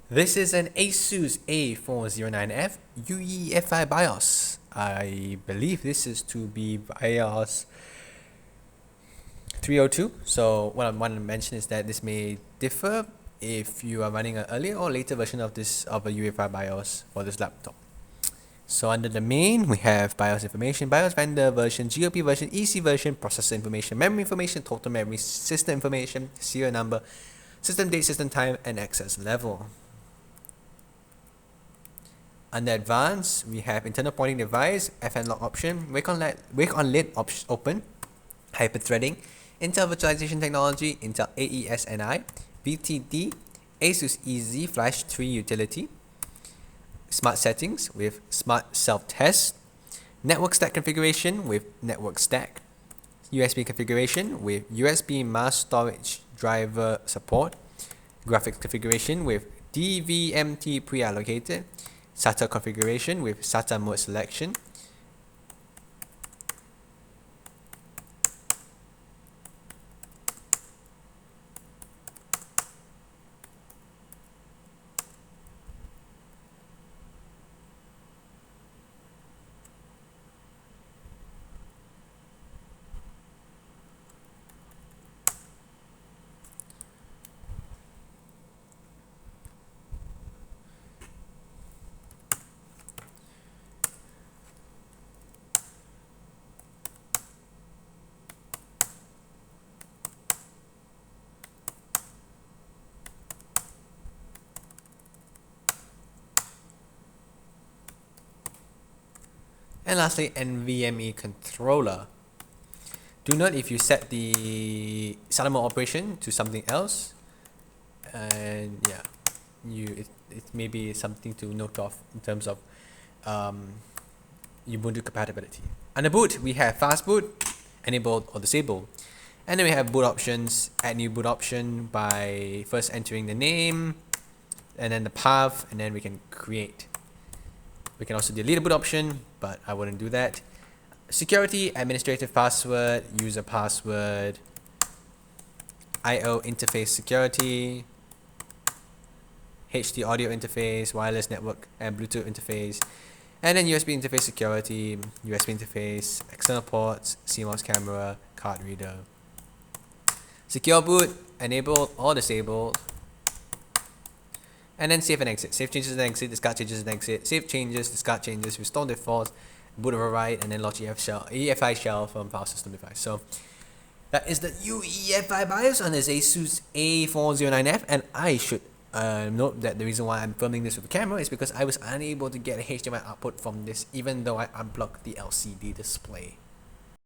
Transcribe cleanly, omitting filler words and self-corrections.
This is an Asus A409F UEFI BIOS. I believe this is to be BIOS 302. So what I want to mention is that this may differ if you are running an earlier or later version of a UEFI BIOS for this laptop. So under the main, we have BIOS information, BIOS vendor version, GOP version, EC version, processor information, memory information, total memory, system information, serial number, system date, system time, and access level. Under advanced, we have internal pointing device, FN lock option, wake on lid open, hyper-threading, Intel virtualization technology, Intel AES-NI, BTD, Asus EZ Flash 3 utility, smart settings with smart self-test, network stack configuration with network stack, USB configuration with USB mass storage driver support, graphics configuration with DVMT pre-allocated, SATA configuration with SATA mode selection, and lastly NVMe controller. Do note if you set the SATA mode operation to something else, and yeah, it may be something to note off in terms of Ubuntu compatibility. Under boot, we have fast boot, enabled or disabled. And then we have boot options, add new boot option by first entering the name, and then the path, and then we can create. We can also delete a boot option, but I wouldn't do that. Security, administrative password, user password, I/O interface security, HD audio interface, wireless network and Bluetooth interface, and then USB interface security, USB interface, external ports, CMOS camera, card reader. Secure boot, enabled or disabled. And then save and exit. Save changes and exit, discard changes and exit. Save changes, discard changes, restore defaults, boot override, and then launch EFI shell from file system device. So that is the UEFI BIOS on this Asus A409F, and I should note that the reason why I'm filming this with the camera is because I was unable to get a HDMI output from this even though I unplugged the LCD display.